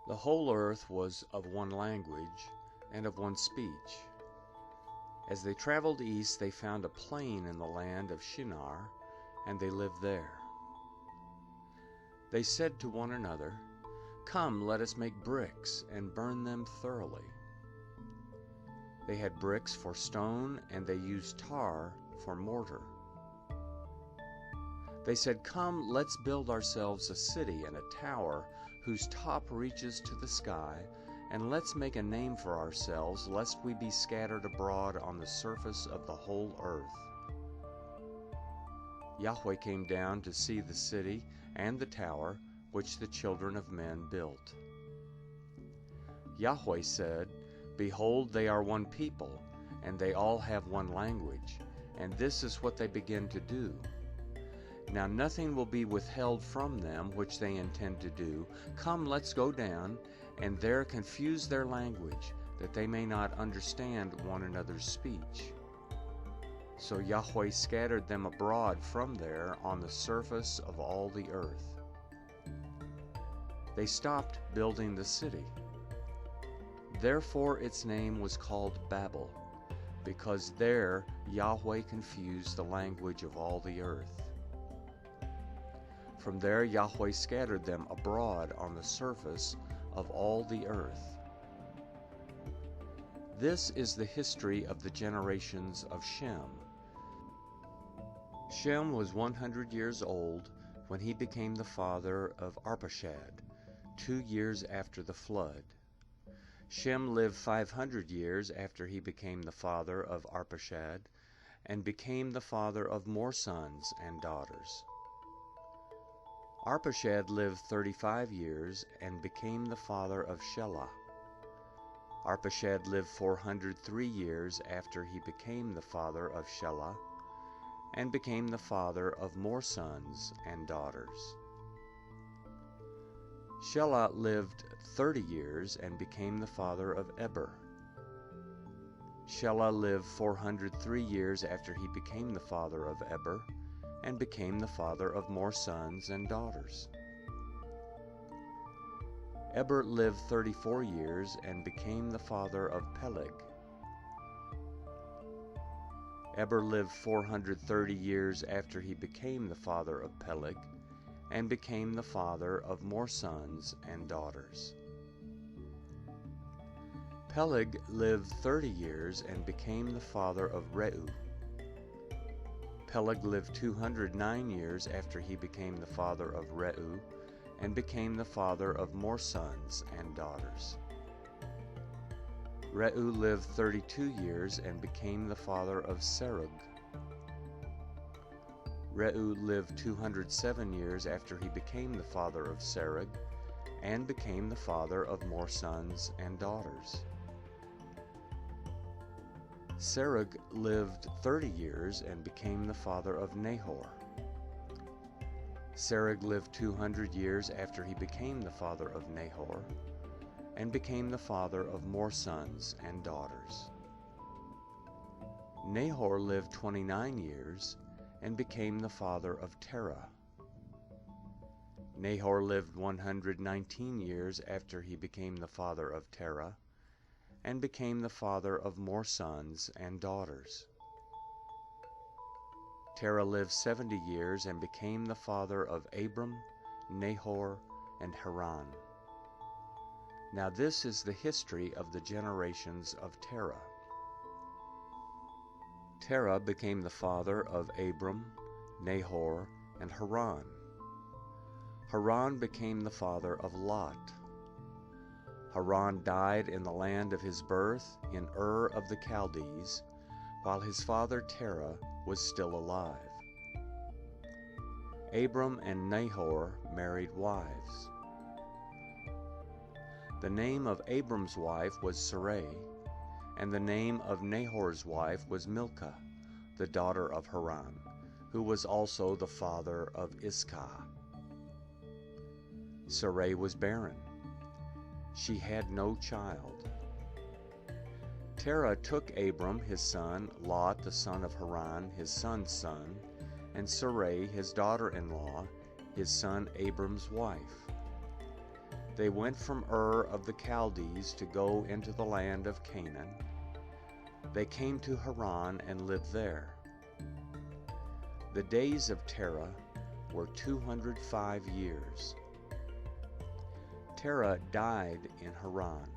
The whole earth was of one language and of one speech. As they traveled east, they found a plain in the land of Shinar, and they lived there. They said to one another, "Come, let us make bricks and burn them thoroughly." They had bricks for stone, and they used tar for mortar. They said, "Come, let's build ourselves a city and a tower whose top reaches to the sky, and let's make a name for ourselves, lest we be scattered abroad on the surface of the whole earth." Yahweh came down to see the city and the tower which the children of men built. Yahweh said, "Behold, they are one people, and they all have one language, and this is what they begin to do. Now nothing will be withheld from them which they intend to do. Come, let's go down, and there confuse their language, that they may not understand one another's speech." So Yahweh scattered them abroad from there on the surface of all the earth. They stopped building the city. Therefore its name was called Babel, because there Yahweh confused the language of all the earth. From there Yahweh scattered them abroad on the surface of all the earth. This is the history of the generations of Shem. Shem was 100 years old when he became the father of Arpachshad, 2 years after the flood. Shem lived 500 years after he became the father of Arpachshad, and became the father of more sons and daughters. Arpachshad lived 35 years and became the father of Shelah. Arpachshad lived 403 years after he became the father of Shelah, and became the father of more sons and daughters. Shelah lived 30 years and became the father of Eber. Shelah lived 403 years after he became the father of Eber, and became the father of more sons and daughters. Eber lived 34 years and became the father of Peleg. Eber lived 430 years after he became the father of Peleg, and became the father of more sons and daughters. Peleg lived 30 years and became the father of Reu. Peleg lived 209 years after he became the father of Reu, and became the father of more sons and daughters. Reu lived 32 years and became the father of Serug. Reu lived 207 years after he became the father of Serug, and became the father of more sons and daughters. Serug lived 30 years and became the father of Nahor. Serug lived 200 years after he became the father of Nahor, and became the father of more sons and daughters. Nahor lived 29 years and became the father of Terah. Nahor lived 119 years after he became the father of Terah, and became the father of more sons and daughters. Terah lived 70 years and became the father of Abram, Nahor, and Haran. Now this is the history of the generations of Terah. Terah became the father of Abram, Nahor, and Haran. Haran became the father of Lot. Haran died in the land of his birth, in Ur of the Chaldees, while his father Terah was still alive. Abram and Nahor married wives. The name of Abram's wife was Sarai, and the name of Nahor's wife was Milcah, the daughter of Haran, who was also the father of Iscah. Sarai was barren. She had no child. Terah took Abram his son, Lot the son of Haran his son's son, and Sarai his daughter-in-law, his son Abram's wife. They went from Ur of the Chaldees to go into the land of Canaan. They came to Haran and lived there. The days of Terah were 205 years. Terah died in Haran.